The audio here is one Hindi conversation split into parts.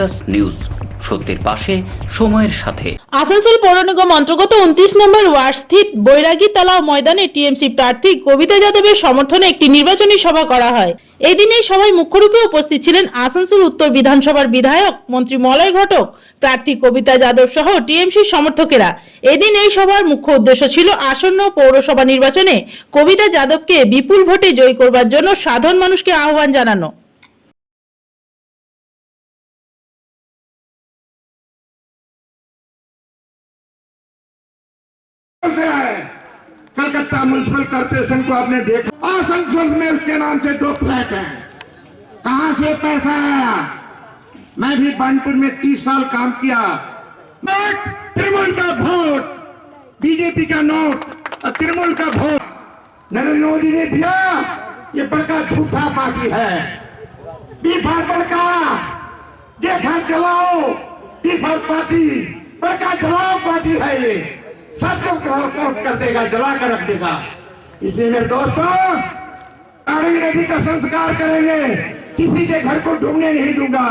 নিউজ সত্যের পাশে সময়ের সাথে। আসানসোল পৌর নিগম অন্তর্গত 29 নম্বর ওয়ার্ড স্থিত বৈরাগী তলাও ময়দানে টিএমসি প্রার্থী কবিতা যাদবের সমর্থনে একটি নির্বাচনী সভা করা হয়। এই দিন এই সভায় মুখ্যরূপে উপস্থিত ছিলেন আসানসোল উত্তর বিধানসভার বিধায়ক মন্ত্রী মলয় ঘটক, প্রার্থী কবিতা যাদব সহ টিএমসির সমর্থকেরা। এদিন এই সভার মুখ্য উদ্দেশ্য ছিল আসন্ন পৌরসভা নির্বাচনে কবিতা যাদবকে বিপুল ভোটে জয়ী করবার জন্য সাধারণ মানুষকে আহ্বান জানানো। कलकत्ता म्युनिसिपल कॉर्पोरेशन को आपने देखा, आसनसोल में उसके नाम से 2 फ्लैट हैं। कहां से पैसा आया? मैं भी बानपुर में 30 साल काम किया। नोट तृणमूल का वोट, बीजेपी का नोट और तृणमूल का वोट नरेंद्र मोदी ने दिया। ये बड़का झूठा पार्टी है। बी फॉर बड़का, जे फॉर जलाओ, बी फॉर पार्टी, बड़का जलाओ पार्टी है। ये सबको काउंट कर देगा, जला कर रख देगा। इसलिए मेरे दोस्तों, कावेरी नदी का संस्कार करेंगे, किसी के घर को डूबने नहीं दूंगा।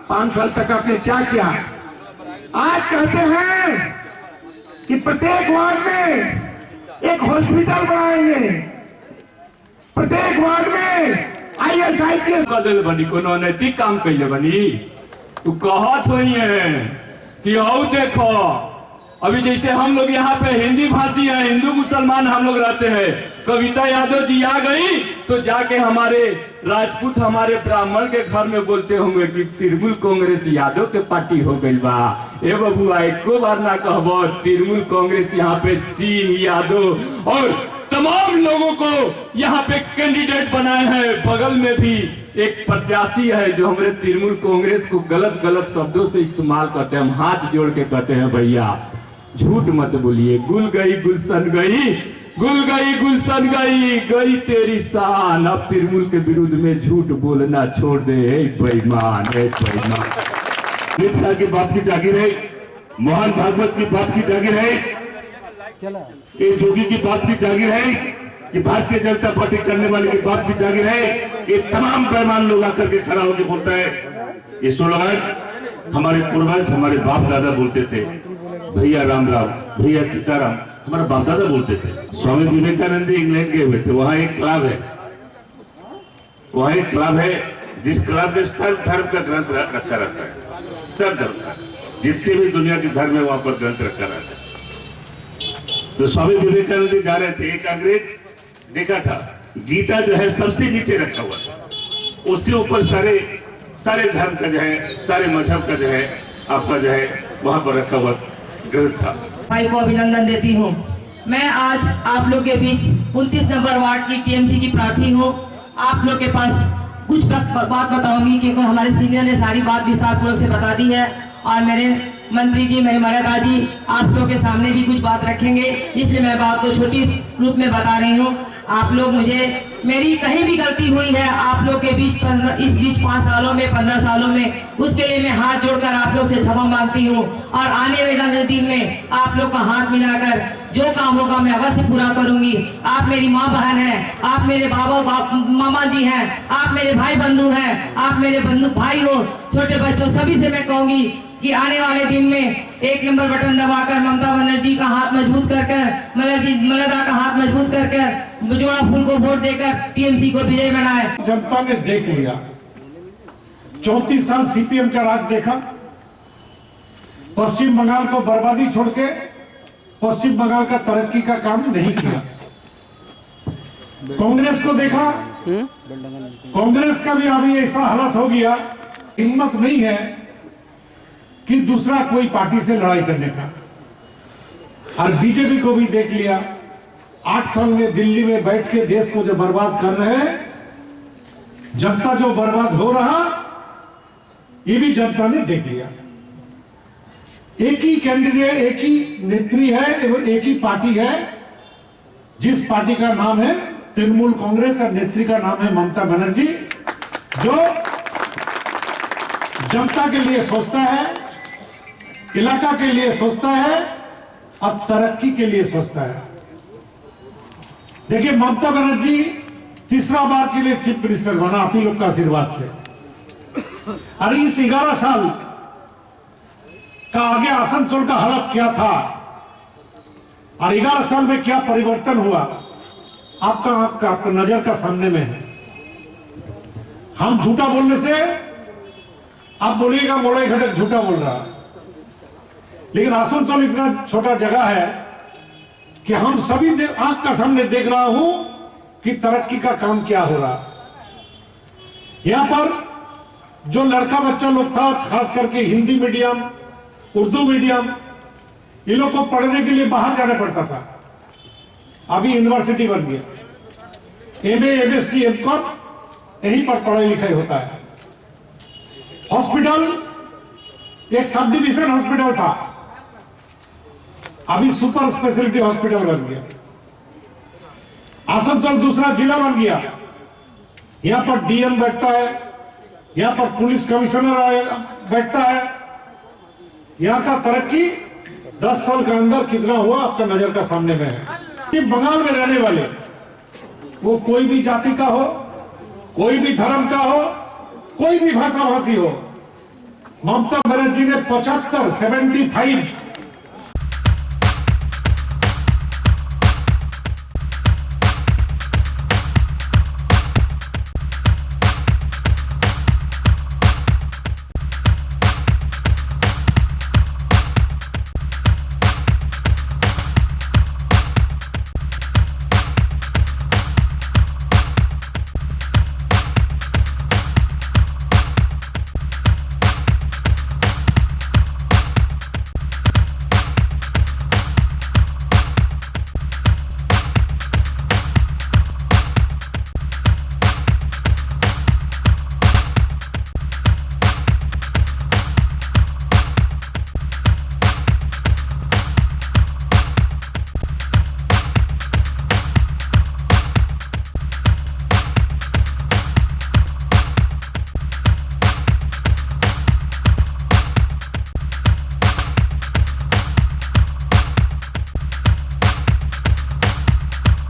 5 साल तक आपने क्या किया? आज कहते हैं कि प्रत्येक वार्ड में एक हॉस्पिटल बनाएंगे, प्रत्येक वार्ड में IAS IPS बदल बनी, कोनो नैतिक काम कैले बनी। तू कहत होई है कि आओ देखो, अभी जैसे हम लोग यहाँ पे हिंदी भाषी हैं, हिंदू मुसलमान हम लोग रहते हैं, कविता यादव जी आ गई तो जाके हमारे राजपूत, हमारे ब्राह्मण के घर में बोलते होंगे कि तृणमूल कांग्रेस यादव के पार्टी हो गई बा। ए बबुआ, एको बार ना कहबो तृणमूल कांग्रेस यहाँ पे सिंह यादव और तमाम लोगों को यहाँ पे कैंडिडेट बनाए हैं। बगल में भी एक प्रत्याशी है जो हमारे तृणमूल कांग्रेस को गलत गलत शब्दों से इस्तेमाल करते हैं। हम हाथ जोड़ के कहते हैं भैया झूठ मत बोलिए। गुल गई गुलशन गई, गुल गई गुलशन गई, गई तेरी शान। अब तृणमूल के विरुद्ध में झूठ बोलना छोड़ दे बेईमान, बेईमान। अमित शाह की बात की जागीर है, मोहन भागवत की बात की जागीर है, ये जोगी की बात की जागीर है, कि भारतीय जनता पार्टी करने वाले की बात की जागीर है। ये तमाम बेईमान लोग आकर के खड़ा होकर बोलता है। ये स्लोगन हमारे पूर्वज, हमारे बाप दादा बोलते थे। भैया राम राम, भैया सीताराम हमारा बाप दादा बोलते थे। स्वामी विवेकानंद जी इंग्लैंड गए हुए थे, वहां एक क्लब है, वहां एक क्लब है जिस क्लब में सर्व धर्म का ग्रंथ रखा रहता है। सर्व धर्म का जितने भी दुनिया के धर्म है वहां पर ग्रंथ रखा रहता है। तो स्वामी विवेकानंद जी जा रहे थे, एक अंग्रेज देखा था गीता जो है सबसे नीचे रखा हुआ था, उसके ऊपर सारे धर्म का जो है, सारे मजहब का जो है आपका जो है वहां पर रखा हुआ ग्रंथ था। भाई को अभिनंदन देती हूँ। मैं आज आप लोग के बीच 29 नंबर वार्ड की टीएमसी की प्रार्थी हूँ। आप लोग के पास कुछ बात बताऊंगी क्योंकि हमारे सीनियर ने सारी बात विस्तार पूर्वक से बता दी है और मेरे मंत्री जी, मेरे मर्यादा जी आप लोग के सामने भी कुछ बात रखेंगे, इसलिए मैं बात को छोटी रूप में बता रही हूँ। आप लोग मुझे, मेरी कहीं भी गलती हुई है आप लोग के बीच इस बीच 5 सालों में, 15 सालों में, उसके लिए मैं हाथ जोड़कर आप लोग से क्षमा मांगती हूँ और आने वाले दिन में आप लोग का हाथ मिलाकर जो काम होगा मैं अवश्य पूरा करूंगी। आप मेरी माँ बहन हैं, आप मेरे मामा जी हैं, आप मेरे भाई बंधु हैं, आप मेरे बंधु भाई हो, छोटे बच्चों सभी से मैं कहूंगी कि आने वाले दिन में 1 नंबर बटन दबाकर ममता बनर्जी का हाथ मजबूत कर मर्यादा का हाथ मजबूत कर जोड़ा फूल को वोट देकर टीएमसी को विजय बनाए। जनता ने देख लिया, 34 साल सीपीएम का राज देखा। पश्चिम बंगाल को बर्बादी छोड़ के पश्चिम बंगाल का तरक्की का काम नहीं किया। कांग्रेस को देखा, कांग्रेस का भी अभी ऐसा हालत हो गया, हिम्मत नहीं है कि दूसरा कोई पार्टी से लड़ाई करने का। और बीजेपी को भी देख लिया, 8 साल में दिल्ली में बैठ के देश को जो बर्बाद कर रहे हैं, जनता जो बर्बाद हो रहा, ये भी जनता ने देख लिया। एक ही कैंडिडेट, एक ही नेत्री है, एक ही पार्टी है, जिस पार्टी का नाम है तृणमूल कांग्रेस और नेत्री का नाम है ममता बनर्जी, जो जनता के लिए सोचता है, इलाका के लिए सोचता है, अब तरक्की के लिए सोचता है। देखिए ममता बनर्जी तीसरा बार के लिए चीफ मिनिस्टर बना आप ही लोग का आशीर्वाद से। अरे इस 11 साल का आगे आसनसोल का हालत क्या था और 11 साल में क्या परिवर्तन हुआ, आपका नजर का सामने में है। हम झूठा बोलने से आप बोलिएगा मोड़े घटक झूठा बोल रहा, लेकिन आसनसोल इतना छोटा जगह है कि हम सभी आंख का सामने देख रहा हूं कि तरक्की का काम क्या हो रहा। यहां पर जो लड़का बच्चा लोग था, खास करके हिंदी मीडियम, उर्दू मीडियम, इन लोग को पढ़ने के लिए बाहर जाना पड़ता था, अभी यूनिवर्सिटी बन गया। एमए, एमएससी, एमकॉम यहीं पर पढ़ाई लिखाई होता है। हॉस्पिटल एक सब डिविजन हॉस्पिटल था, अभी सुपर स्पेशलिटी हॉस्पिटल बन गया। आसनसोल दूसरा जिला बन गया, यहां पर डीएम बैठता है, यहां पर पुलिस कमिश्नर बैठता है। यहां का तरक्की 10 साल के अंदर कितना हुआ आपका नजर का सामने में है। कि बंगाल में रहने वाले, वो कोई भी जाति का हो, कोई भी धर्म का हो, कोई भी भाषा भाषी हो, ममता बनर्जी ने 75